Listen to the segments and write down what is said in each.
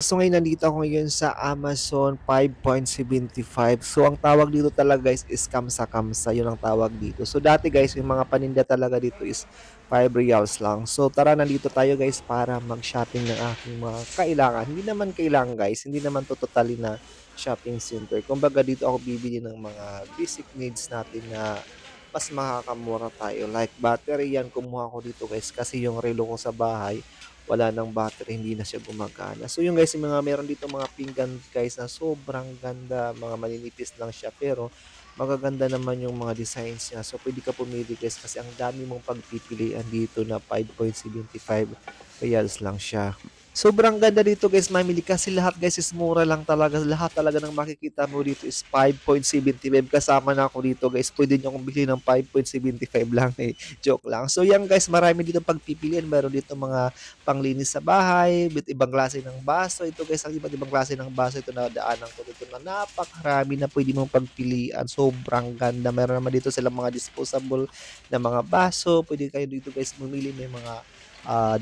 So ngayon nandito ako ngayon sa Amazon 5.75. So ang tawag dito talaga guys is kamsa-kamsa. Yun ang tawag dito. So dati guys yung mga paninda talaga dito is 5 reals lang. So tara, nandito tayo guys para mag-shopping ng aking mga kailangan. Hindi naman kailangan guys. Hindi naman to totally na shopping center. Kumbaga dito ako bibili ng mga basic needs natin na mas makakamura tayo. Like battery yan, kumuha ko dito guys kasi yung relo ko sa bahay wala ng battery, hindi na siya gumagana. So yung guys, yung mga meron dito mga pinggan guys na sobrang ganda, mga maninipis lang siya pero magaganda naman yung mga designs niya. So pwede ka pumili guys kasi ang dami mong pagpipilian dito na 5.75 reals lang siya. Sobrang ganda dito guys mamili kasi lahat guys is mura lang talaga. Lahat talaga ng makikita mo dito is 5.75. Kasama na ako dito guys. Pwede nyo akong bilhin ng 5.75 lang eh. Joke lang. So yan guys, marami dito pagpipilian. Meron dito mga panglinis sa bahay, ibang klase ng baso. Ito guys, ang iba't ibang klase ng baso. Ito na daanan ko dito na napakarami na pwede mong pagpilian. Sobrang ganda. Meron naman dito silang mga disposable na mga baso. Pwede kayo dito guys mamili. May mga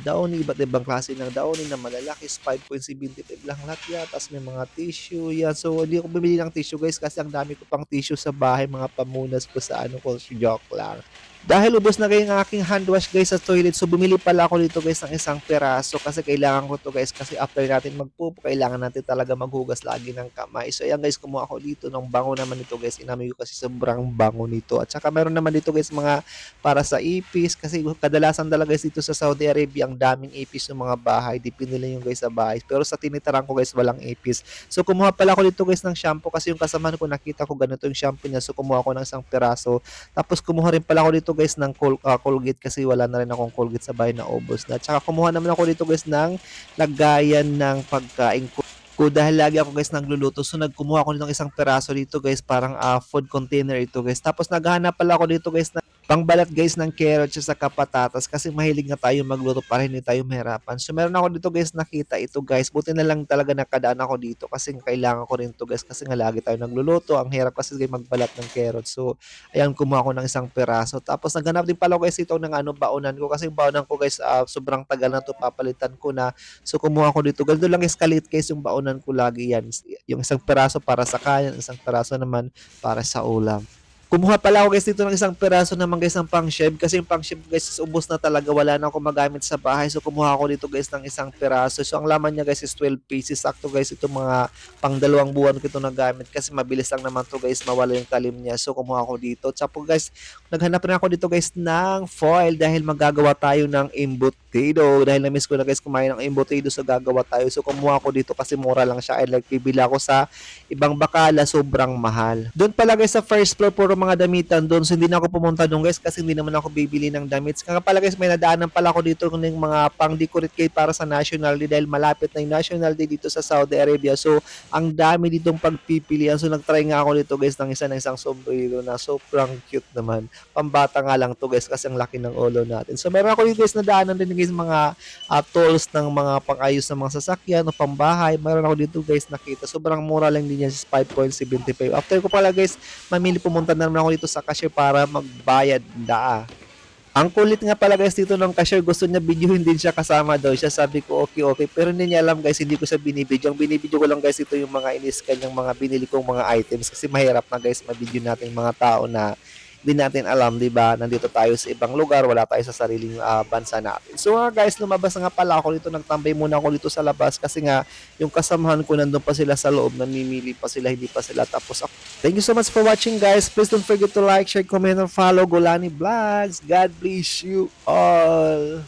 downy, iba't ibang klase ng downy na malalaki is 5.75 lang lahat yan. Tapos may mga tissue yan. So hindi ako bumili ng tissue guys kasi ang dami ko pang tissue sa bahay, mga pamunas ko sa ano ko, joke lang. Dahil ubos na kayo ng aking hand wash guys sa toilet, so bumili pala ako dito guys ng isang peraso kasi kailangan ko to guys kasi after natin magpupo, kailangan natin talaga maghugas lagi ng kamay. So ayan guys, kumuha ako dito ng bango naman nito guys, inamoy ko kasi sobrang bango nito. At saka meron naman dito guys mga para sa ipis kasi kadalasan talaga guys dito sa Saudi Arabia ang daming ipis ng mga bahay, depende lang yung guys sa bahay. Pero sa tinitaran ko guys walang ipis. So kumuha pala ako dito guys ng shampoo kasi yung kasamahan ko nakita ko ganito yung shampoo niya, so kumuha ako ng isang peraso. Tapos kumuha rin pala ako dito guys ng Colgate kasi wala na rin akong Colgate sa bahay na ubos na. Tsaka kumuha naman ako dito guys ng lagayan ng pagkain ko dahil lagi ako guys nagluluto. So nagkumuha ako nito ng isang peraso dito guys, parang food container ito guys. Tapos naghahanap pala ako dito guys na pangbalat guys ng carrots sa kapatatas kasi mahilig nga tayo magluto para hindi tayo mahirapan. So meron ako dito guys nakita ito guys. Buti na lang talaga nakadaan ako dito kasi kailangan ko rin to guys kasi nga lagi tayo nagluluto. Ang hirap kasi guys magbalat ng carrots. So ayan, kumuha ko ng isang peraso. Tapos naghanap din pala guys ito ng ano, baonan ko kasi yung baonan ko guys sobrang tagal na to, papalitan ko na. So kumuha ko dito. Ganito lang kalit guys yung baonan ko lagi yan. Yung isang peraso para sa kanin, isang peraso naman para sa ulam. Kumuha pala ako guys dito ng isang peraso naman guys ng pang-chef kasi yung pang-chef guys is ubos na talaga, wala na ako magamit sa bahay. So kumuha ako dito guys ng isang peraso. So ang laman niya guys is 12 pieces. Sakto guys ito, mga pang 2 buwan ko ito nagamit kasi mabilis lang naman to guys mawala yung talim niya. So kumuha ako dito. Tsaka guys, naghanap rin ako dito guys ng foil dahil magagawa tayo ng embutido. Dahil na-miss ko na guys kumain ng embutido, so gagawa tayo. So kumuha ako dito kasi mura lang siya. Like bibili ako sa ibang bakala, sobrang mahal. Doon pala guys sa first floor puro mga damitan doon. So hindi na ako pumunta doon guys kasi hindi naman ako bibili ng damit. Kaya pala guys, may nadaanan pala ako dito ng mga pang-decorate kay para sa National Day dahil malapit na yung National Day dito sa Saudi Arabia. So ang dami ditong pagpipilian. So nagtry nga ako dito guys ng isang sombrero na sobrang cute naman. Pambata nga lang to guys kasi ang laki ng ulo natin. So meron ako dito guys nadaanan din guys mga tools ng mga pang-ayos ng mga sasakyan o pambahay. Meron ako dito guys nakita. Sobrang mura lang din yan, 5.75. After ko pala guys mamili, pumunta na naman ako dito sa cashier para magbayad daa. Ang kulit nga pala guys dito ng cashier, gusto niya videohin din siya kasama daw siya. Sabi ko okay, pero hindi niya alam guys, hindi ko siya binibidyo. Ang binibidyo ko lang guys ito yung mga in-scan yung mga binili kong mga items kasi mahirap na guys mabidyo natin mga tao na hindi natin alam, di ba? Nandito tayo sa ibang lugar, wala tayo sa sariling bansa natin. So guys, lumabas na nga pala ako dito, nagtambay muna ako dito sa labas kasi nga yung kasamahan ko nandun pa sila sa loob, namimili pa sila, hindi pa sila tapos. Thank you so much for watching guys. Please don't forget to like, share, comment, and follow Golani Vlogs. God bless you all.